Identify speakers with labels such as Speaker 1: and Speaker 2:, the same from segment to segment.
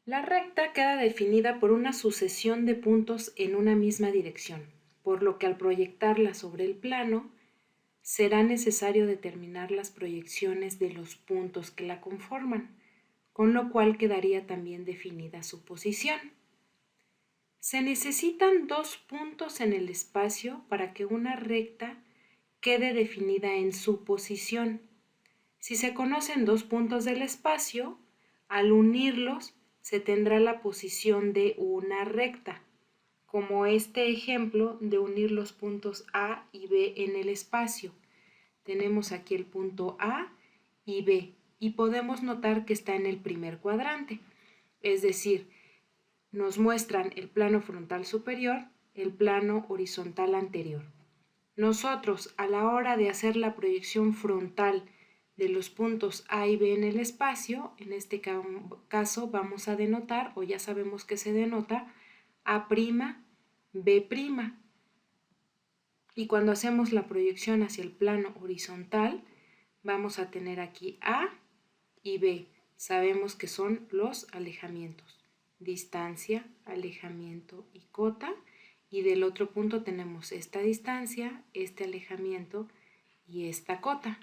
Speaker 1: La recta queda definida por una sucesión de puntos en una misma dirección, por lo que al proyectarla sobre el plano, será necesario determinar las proyecciones de los puntos que la conforman, con lo cual quedaría también definida su posición. Se necesitan dos puntos en el espacio para que una recta quede definida en su posición. Si se conocen dos puntos del espacio, al unirlos se tendrá la posición de una recta, como este ejemplo de unir los puntos A y B en el espacio. Tenemos aquí el punto A y B y podemos notar que está en el primer cuadrante, es decir, nos muestran el plano frontal superior, el plano horizontal anterior. Nosotros, a la hora de hacer la proyección frontal de los puntos A y B en el espacio, en este caso vamos a denotar, o ya sabemos que se denota, A', B'. Y cuando hacemos la proyección hacia el plano horizontal, vamos a tener aquí A y B. Sabemos que son los alejamientos. Distancia, alejamiento y cota. Y del otro punto tenemos esta distancia, este alejamiento y esta cota.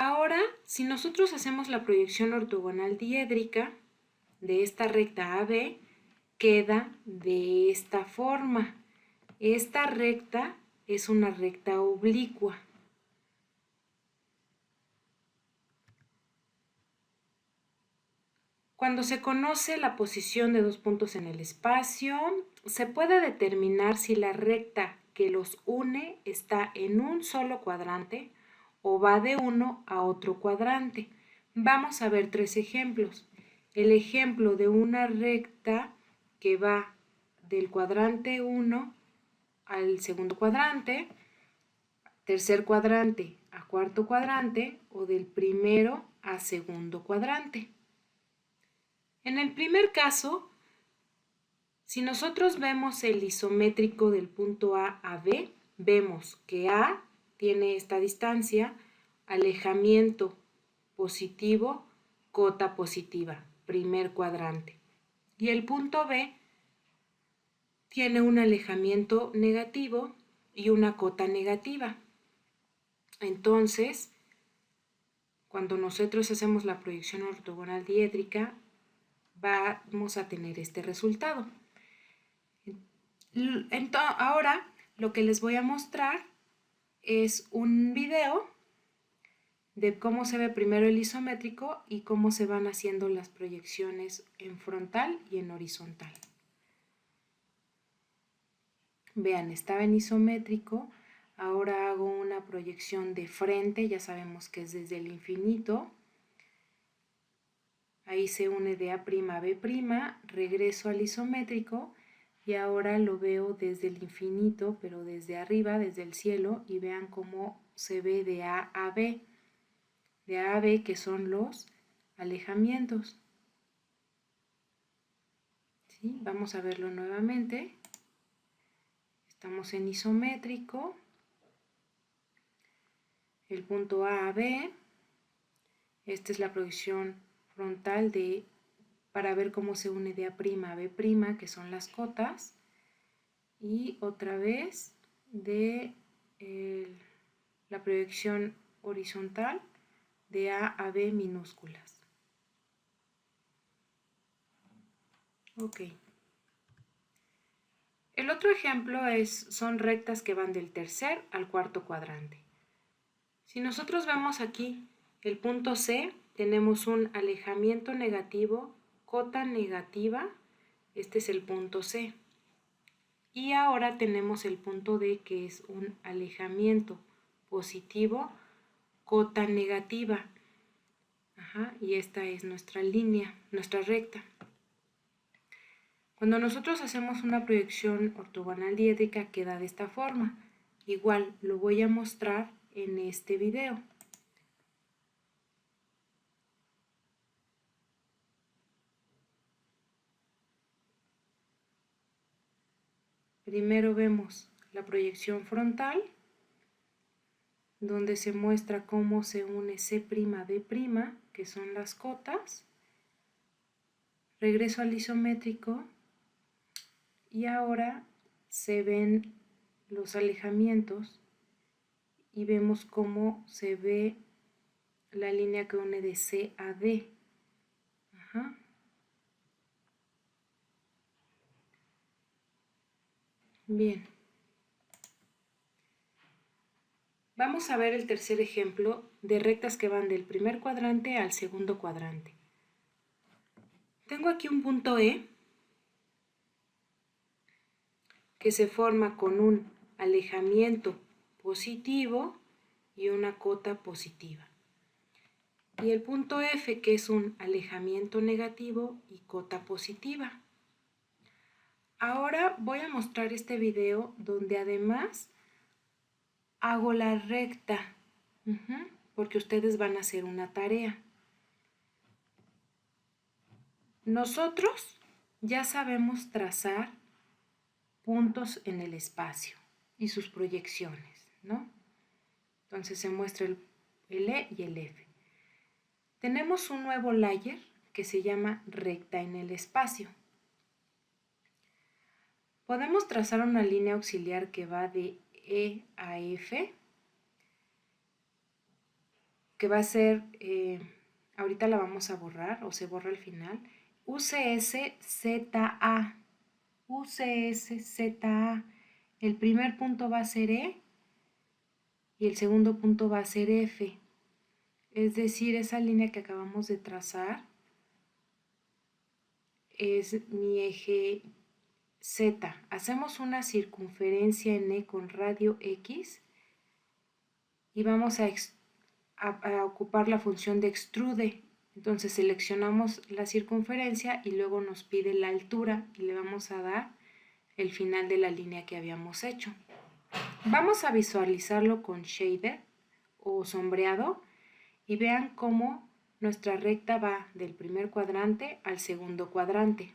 Speaker 1: Ahora, si nosotros hacemos la proyección ortogonal diédrica de esta recta AB, queda de esta forma. Esta recta es una recta oblicua. Cuando se conoce la posición de dos puntos en el espacio, se puede determinar si la recta que los une está en un solo cuadrante o va de uno a otro cuadrante. Vamos a ver tres ejemplos. El ejemplo de una recta que va del cuadrante 1 al segundo cuadrante, tercer cuadrante a cuarto cuadrante o del primero a segundo cuadrante. En el primer caso, si nosotros vemos el isométrico del punto A a B, vemos que A tiene esta distancia, alejamiento positivo, cota positiva, primer cuadrante. Y el punto B tiene un alejamiento negativo y una cota negativa. Entonces, cuando nosotros hacemos la proyección ortogonal diédrica, vamos a tener este resultado. Ahora lo que les voy a mostrar es un video de cómo se ve primero el isométrico y cómo se van haciendo las proyecciones en frontal y en horizontal. Vean, estaba en isométrico, ahora hago una proyección de frente, ya sabemos que es desde el infinito. Ahí se une de A' a B', regreso al isométrico y ahora lo veo desde el infinito, pero desde arriba, desde el cielo, y vean cómo se ve de A a B. De A a B, que son los alejamientos. ¿Sí? Vamos a verlo nuevamente. Estamos en isométrico. El punto A a B. Esta es la proyección frontal para ver cómo se une de A' a B', que son las cotas. Y otra vez de la proyección horizontal de A a B minúsculas. Ok. El otro ejemplo son rectas que van del tercer al cuarto cuadrante. Si nosotros vemos aquí el punto C, tenemos un alejamiento negativo, cota negativa, este es el punto C. Y ahora tenemos el punto D, que es un alejamiento positivo, cota negativa. Y esta es nuestra línea, nuestra recta. Cuando nosotros hacemos una proyección ortogonal diédrica queda de esta forma. Igual lo voy a mostrar en este video. Primero vemos la proyección frontal. donde se muestra cómo se une C'D', que son las cotas. Regreso al isométrico y ahora se ven los alejamientos y vemos cómo se ve la línea que une de C a D. Ajá. Bien. Vamos a ver el tercer ejemplo de rectas que van del primer cuadrante al segundo cuadrante. Tengo aquí un punto E que se forma con un alejamiento positivo y una cota positiva. Y el punto F, que es un alejamiento negativo y cota positiva. Ahora voy a mostrar este video donde además hago la recta, porque ustedes van a hacer una tarea. Nosotros ya sabemos trazar puntos en el espacio y sus proyecciones, ¿no? Entonces se muestra el E y el F. Tenemos un nuevo layer que se llama recta en el espacio. Podemos trazar una línea auxiliar que va de E a F, que va a ser, ahorita la vamos a borrar o se borra al final, UCS-ZA. UCS-ZA. El primer punto va a ser E y el segundo punto va a ser F. Es decir, esa línea que acabamos de trazar es mi eje Z. Hacemos una circunferencia en E con radio X y vamos a ocupar la función de extrude. Entonces seleccionamos la circunferencia y luego nos pide la altura y le vamos a dar el final de la línea que habíamos hecho. Vamos a visualizarlo con shader o sombreado y vean cómo nuestra recta va del primer cuadrante al segundo cuadrante.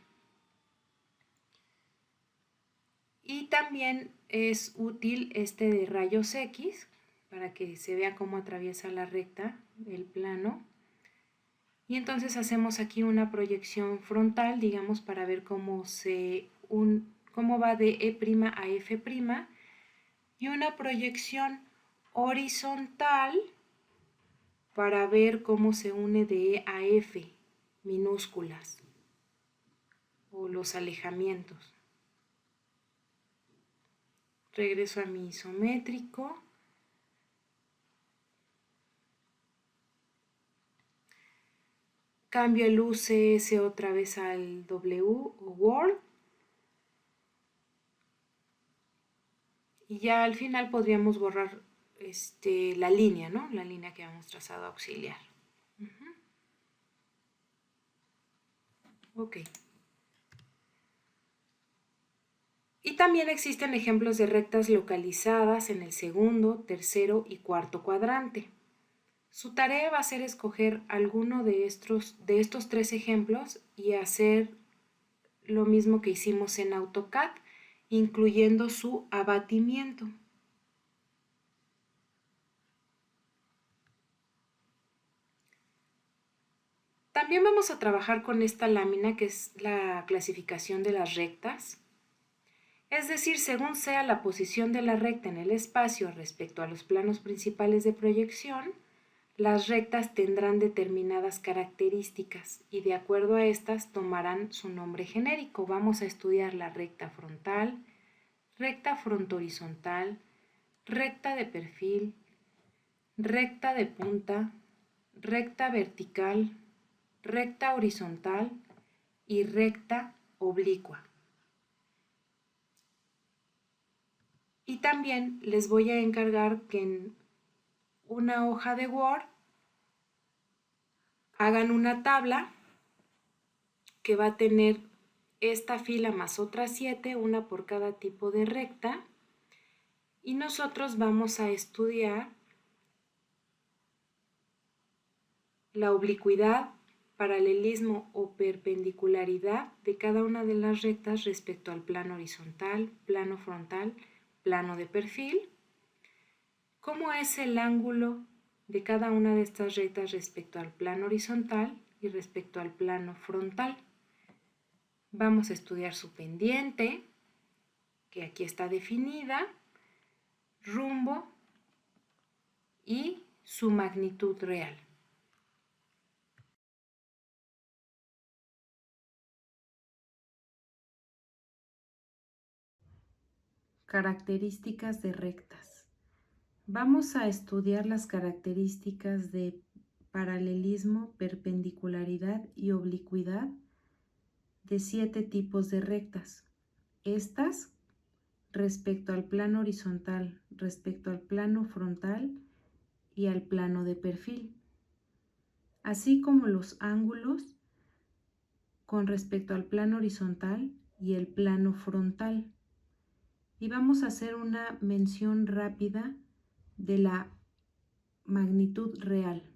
Speaker 1: Y también es útil este de rayos X para que se vea cómo atraviesa la recta el plano. Y entonces hacemos aquí una proyección frontal, digamos, para ver cómo va de E' a F', y una proyección horizontal para ver cómo se une de E a F, minúsculas, o los alejamientos. Regreso a mi isométrico. Cambio el UCS otra vez al W o Word. Y ya al final podríamos borrar la línea, ¿no? La línea que habíamos trazado auxiliar. Ok. Y también existen ejemplos de rectas localizadas en el segundo, tercero y cuarto cuadrante. Su tarea va a ser escoger alguno de estos tres ejemplos y hacer lo mismo que hicimos en AutoCAD, incluyendo su abatimiento. También vamos a trabajar con esta lámina que es la clasificación de las rectas. Es decir, según sea la posición de la recta en el espacio respecto a los planos principales de proyección, las rectas tendrán determinadas características y de acuerdo a estas tomarán su nombre genérico. Vamos a estudiar la recta frontal, recta frontohorizontal, recta de perfil, recta de punta, recta vertical, recta horizontal y recta oblicua. Y también les voy a encargar que en una hoja de Word hagan una tabla que va a tener esta fila más otras 7, una por cada tipo de recta, y nosotros vamos a estudiar la oblicuidad, paralelismo o perpendicularidad de cada una de las rectas respecto al plano horizontal, plano frontal, plano de perfil, ¿Cómo es el ángulo de cada una de estas rectas respecto al plano horizontal y respecto al plano frontal? Vamos a estudiar su pendiente, que aquí está definida, rumbo y su magnitud real. Características de rectas. Vamos a estudiar las características de paralelismo, perpendicularidad y oblicuidad de 7 tipos de rectas. Estas respecto al plano horizontal, respecto al plano frontal y al plano de perfil, así como los ángulos con respecto al plano horizontal y el plano frontal. Y vamos a hacer una mención rápida de la magnitud real.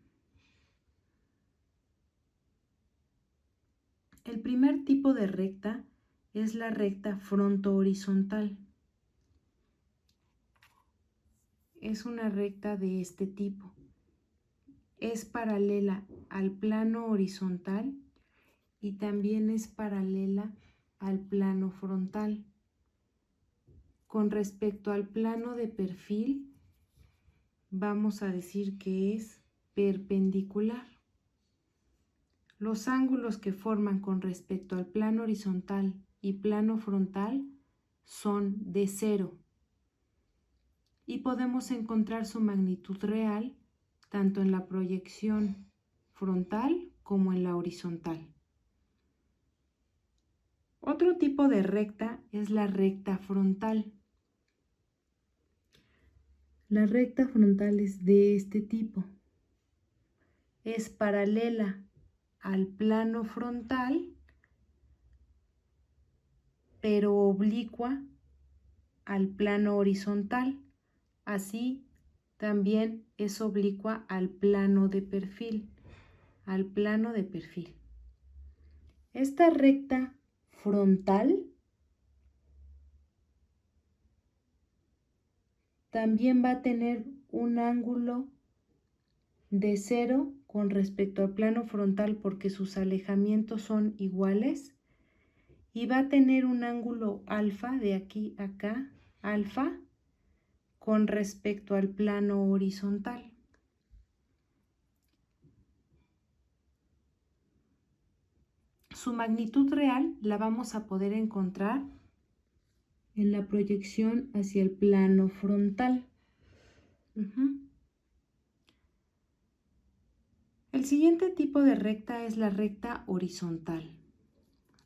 Speaker 1: El primer tipo de recta es la recta fronto-horizontal. Es una recta de este tipo. Es paralela al plano horizontal y también es paralela al plano frontal. Con respecto al plano de perfil, vamos a decir que es perpendicular. Los ángulos que forman con respecto al plano horizontal y plano frontal son de 0 y podemos encontrar su magnitud real tanto en la proyección frontal como en la horizontal. Otro tipo de recta es la recta frontal. La recta frontal es de este tipo. Es paralela al plano frontal, pero oblicua al plano horizontal. Así también es oblicua al plano de perfil. Esta recta frontal también va a tener un ángulo de 0 con respecto al plano frontal porque sus alejamientos son iguales y va a tener un ángulo alfa de aquí a acá, alfa, con respecto al plano horizontal. Su magnitud real la vamos a poder encontrar en la proyección hacia el plano frontal. El siguiente tipo de recta es la recta horizontal.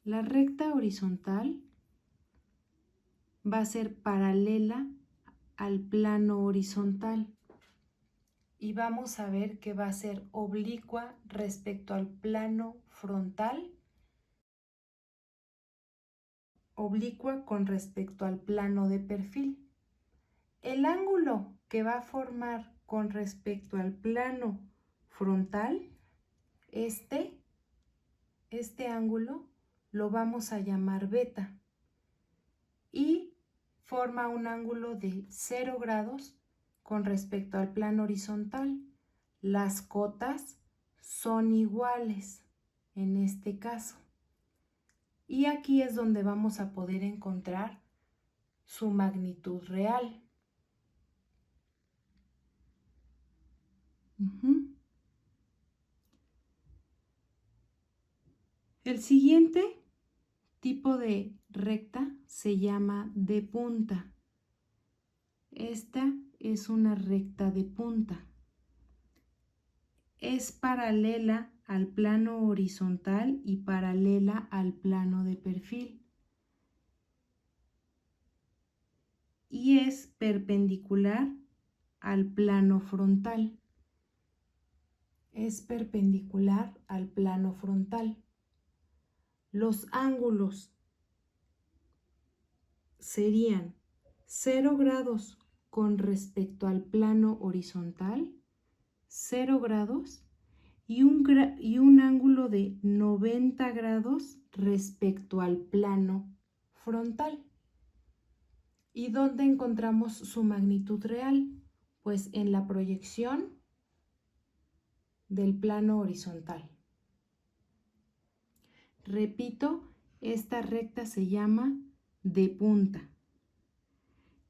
Speaker 1: La recta horizontal va a ser paralela al plano horizontal y vamos a ver que va a ser oblicua respecto al plano frontal, oblicua con respecto al plano de perfil. El ángulo que va a formar con respecto al plano frontal, este ángulo lo vamos a llamar beta y forma un ángulo de 0 grados con respecto al plano horizontal. Las cotas son iguales en este caso. Y aquí es donde vamos a poder encontrar su magnitud real. El siguiente tipo de recta se llama de punta. Esta es una recta de punta. Es paralela al plano horizontal y paralela al plano de perfil. Y es perpendicular al plano frontal. Es perpendicular al plano frontal. Los ángulos serían 0 grados con respecto al plano horizontal, 0 grados y un ángulo de 90 grados respecto al plano frontal. ¿Y dónde encontramos su magnitud real? Pues en la proyección del plano horizontal. Repito, esta recta se llama de punta.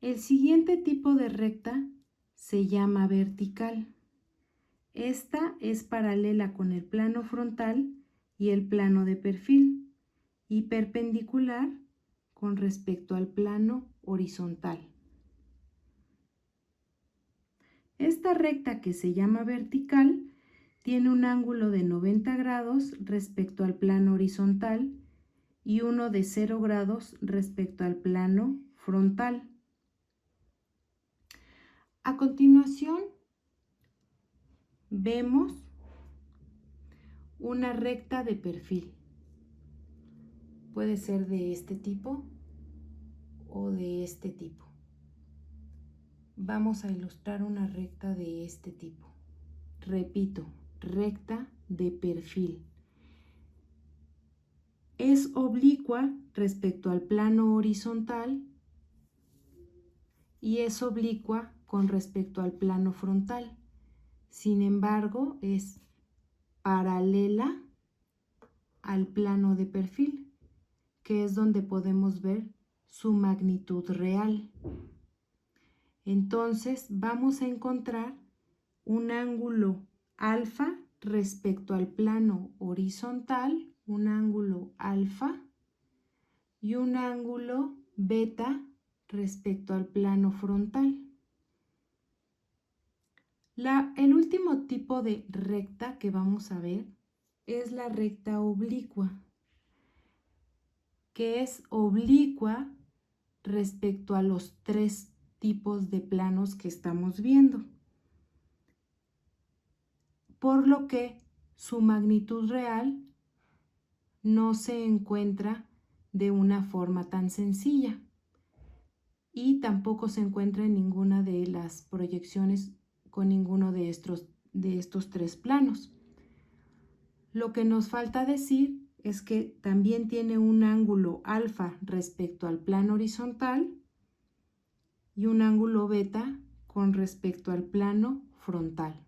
Speaker 1: El siguiente tipo de recta se llama vertical. Esta es paralela con el plano frontal y el plano de perfil y perpendicular con respecto al plano horizontal. Esta recta que se llama vertical tiene un ángulo de 90 grados respecto al plano horizontal y uno de 0 grados respecto al plano frontal. A continuación, vemos una recta de perfil. Puede ser de este tipo o de este tipo. Vamos a ilustrar una recta de este tipo. Repito, recta de perfil. Es oblicua respecto al plano horizontal y es oblicua con respecto al plano frontal. Sin embargo, es paralela al plano de perfil, que es donde podemos ver su magnitud real. Entonces vamos a encontrar un ángulo alfa respecto al plano horizontal, un ángulo alfa y un ángulo beta respecto al plano frontal. El último tipo de recta que vamos a ver es la recta oblicua, que es oblicua respecto a los 3 tipos de planos que estamos viendo, por lo que su magnitud real no se encuentra de una forma tan sencilla y tampoco se encuentra en ninguna de las proyecciones con ninguno de estos 3 planos. Lo que nos falta decir es que también tiene un ángulo alfa respecto al plano horizontal y un ángulo beta con respecto al plano frontal.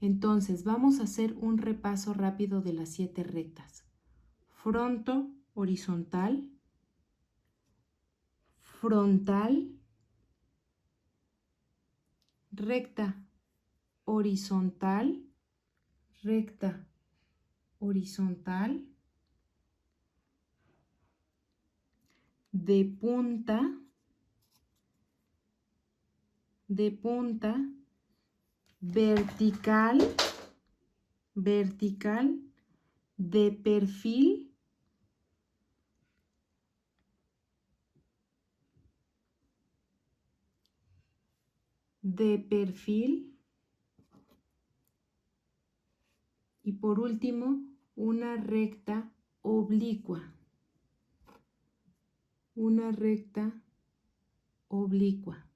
Speaker 1: Entonces vamos a hacer un repaso rápido de las 7 rectas. Fronto horizontal, frontal, recta horizontal, recta horizontal, de punta, vertical, vertical, de perfil, y por último una recta oblicua, una recta oblicua.